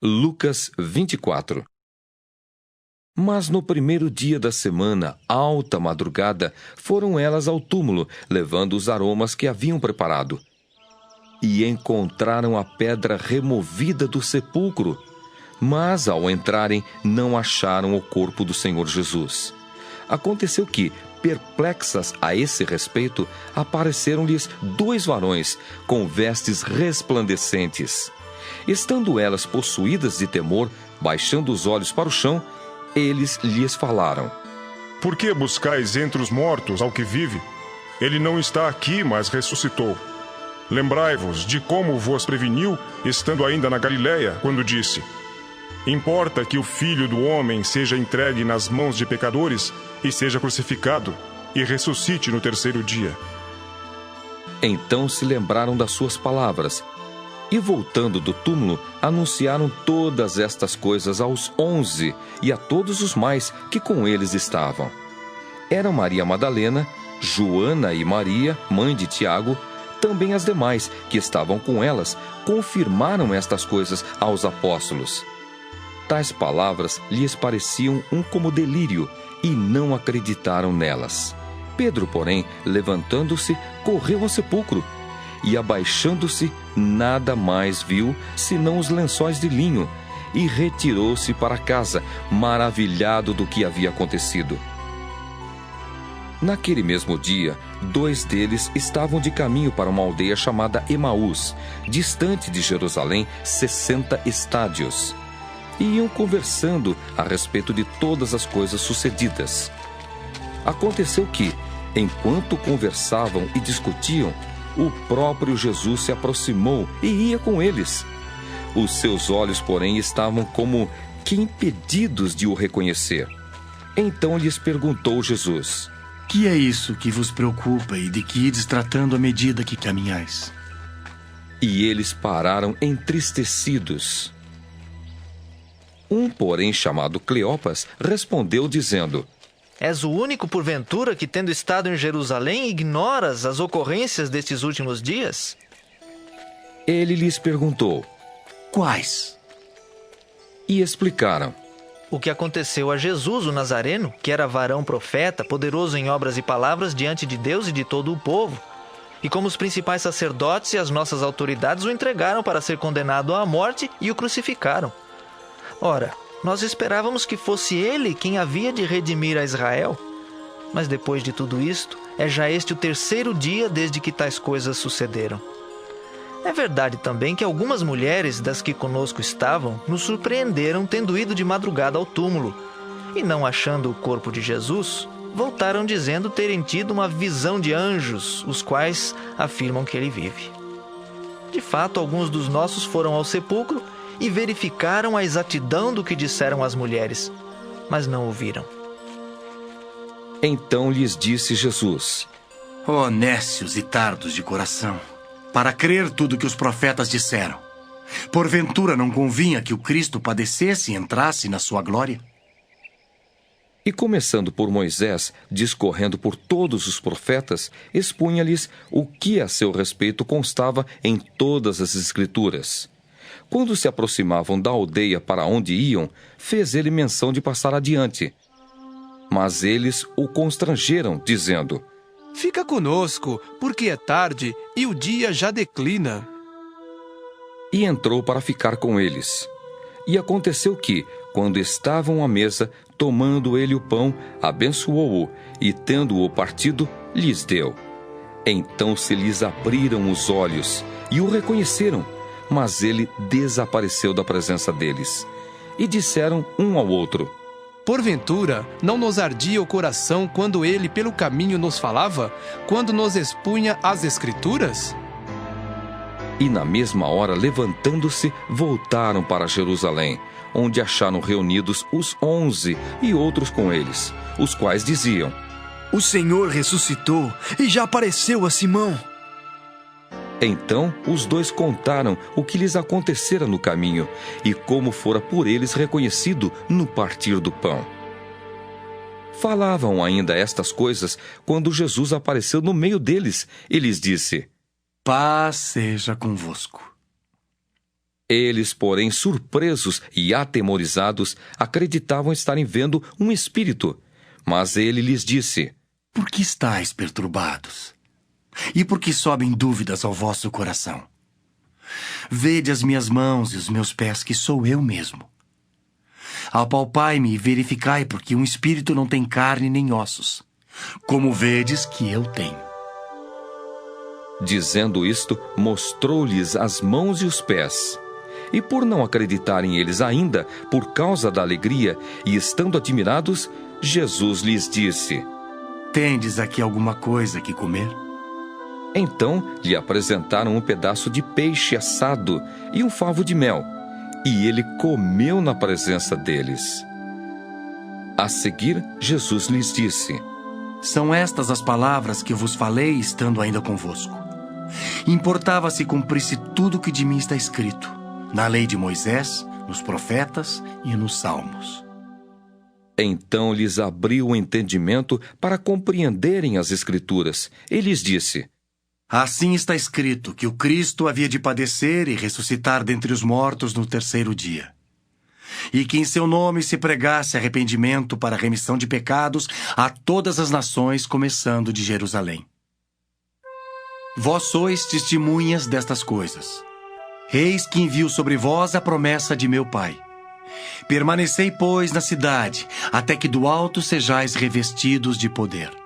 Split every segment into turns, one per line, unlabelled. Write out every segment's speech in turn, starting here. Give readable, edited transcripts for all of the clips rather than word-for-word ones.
Lucas 24. Mas no primeiro dia da semana, alta madrugada, foram elas ao túmulo, levando os aromas que haviam preparado. E encontraram a pedra removida do sepulcro. Mas, ao entrarem, não acharam o corpo do Senhor Jesus. Aconteceu que, perplexas a esse respeito, apareceram-lhes 2 varões, com vestes resplandecentes. Estando elas possuídas de temor, baixando os olhos para o chão, eles lhes falaram:
Por que buscais entre os mortos ao que vive? Ele não está aqui, mas ressuscitou. Lembrai-vos de como vos preveniu, estando ainda na Galiléia, quando disse: Importa que o Filho do Homem seja entregue nas mãos de pecadores e seja crucificado, e ressuscite no 3º dia.
Então se lembraram das suas palavras, e voltando do túmulo, anunciaram todas estas coisas aos 11 e a todos os mais que com eles estavam. Eram Maria Madalena, Joana e Maria, mãe de Tiago. Também as demais que estavam com elas confirmaram estas coisas aos apóstolos. Tais palavras lhes pareciam como delírio e não acreditaram nelas. Pedro, porém, levantando-se, correu ao sepulcro e, abaixando-se, nada mais viu senão os lençóis de linho, e retirou-se para casa, maravilhado do que havia acontecido. Naquele mesmo dia, 2 deles estavam de caminho para uma aldeia chamada Emaús, distante de Jerusalém 60 estádios. E iam conversando a respeito de todas as coisas sucedidas. Aconteceu que, enquanto conversavam e discutiam, o próprio Jesus se aproximou e ia com eles. Os seus olhos, porém, estavam como que impedidos de o reconhecer. Então lhes perguntou Jesus:
Que é isso que vos preocupa e de que ides tratando à medida que caminhais?
E eles pararam entristecidos. Um, porém, chamado Cleopas, respondeu dizendo:
És o único, porventura, que, tendo estado em Jerusalém, ignoras as ocorrências destes últimos dias?
Ele lhes perguntou:
Quais?
E explicaram:
O que aconteceu a Jesus, o Nazareno, que era varão profeta, poderoso em obras e palavras diante de Deus e de todo o povo, e como os principais sacerdotes e as nossas autoridades o entregaram para ser condenado à morte e o crucificaram. Ora, nós esperávamos que fosse ele quem havia de redimir a Israel. Mas depois de tudo isto, é já este o 3º dia desde que tais coisas sucederam. É verdade também que algumas mulheres das que conosco estavam nos surpreenderam tendo ido de madrugada ao túmulo, e não achando o corpo de Jesus, voltaram dizendo terem tido uma visão de anjos, os quais afirmam que ele vive. De fato, alguns dos nossos foram ao sepulcro e verificaram a exatidão do que disseram as mulheres, mas não o viram.
Então lhes disse Jesus:
Ó nécios e tardos de coração, para crer tudo que os profetas disseram. Porventura não convinha que o Cristo padecesse e entrasse na sua glória?
E começando por Moisés, discorrendo por todos os profetas, expunha-lhes o que a seu respeito constava em todas as Escrituras. Quando se aproximavam da aldeia para onde iam, fez ele menção de passar adiante. Mas eles o constrangeram, dizendo:
Fica conosco, porque é tarde e o dia já declina.
E entrou para ficar com eles. E aconteceu que, quando estavam à mesa, tomando ele o pão, abençoou-o, e tendo-o partido, lhes deu. Então se lhes abriram os olhos, e o reconheceram, mas ele desapareceu da presença deles. E disseram um ao outro:
Porventura, não nos ardia o coração quando ele pelo caminho nos falava, quando nos expunha as Escrituras?
E na mesma hora, levantando-se, voltaram para Jerusalém, onde acharam reunidos os 11 e outros com eles, os quais diziam:
O Senhor ressuscitou e já apareceu a Simão.
Então os 2 contaram o que lhes acontecera no caminho e como fora por eles reconhecido no partir do pão. Falavam ainda estas coisas quando Jesus apareceu no meio deles e lhes disse:
Paz seja convosco.
Eles, porém, surpresos e atemorizados, acreditavam estarem vendo um espírito. Mas ele lhes disse:
Por que estáis perturbados? E por que sobem dúvidas ao vosso coração? Vede as minhas mãos e os meus pés, que sou eu mesmo. Apalpai-me e verificai, porque um espírito não tem carne nem ossos, como vedes que eu tenho.
Dizendo isto, mostrou-lhes as mãos e os pés. E por não acreditarem eles ainda, por causa da alegria, e estando admirados, Jesus lhes disse:
Tendes aqui alguma coisa que comer?
Então lhe apresentaram um pedaço de peixe assado e um favo de mel, e ele comeu na presença deles. A seguir, Jesus lhes disse:
São estas as palavras que vos falei estando ainda convosco. Importava se cumprisse tudo o que de mim está escrito, na lei de Moisés, nos profetas e nos salmos.
Então lhes abriu o entendimento para compreenderem as Escrituras. E lhes disse:
Assim está escrito que o Cristo havia de padecer e ressuscitar dentre os mortos no terceiro dia, e que em seu nome se pregasse arrependimento para a remissão de pecados a todas as nações, começando de Jerusalém. Vós sois testemunhas destas coisas. Eis que envio sobre vós a promessa de meu Pai. Permanecei, pois, na cidade, até que do alto sejais revestidos de poder.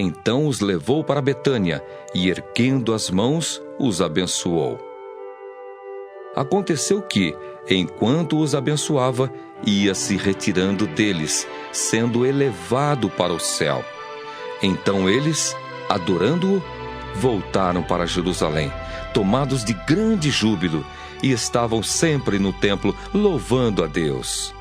Então os levou para Betânia, e erguendo as mãos, os abençoou. Aconteceu que, enquanto os abençoava, ia se retirando deles, sendo elevado para o céu. Então eles, adorando-o, voltaram para Jerusalém, tomados de grande júbilo, e estavam sempre no templo louvando a Deus.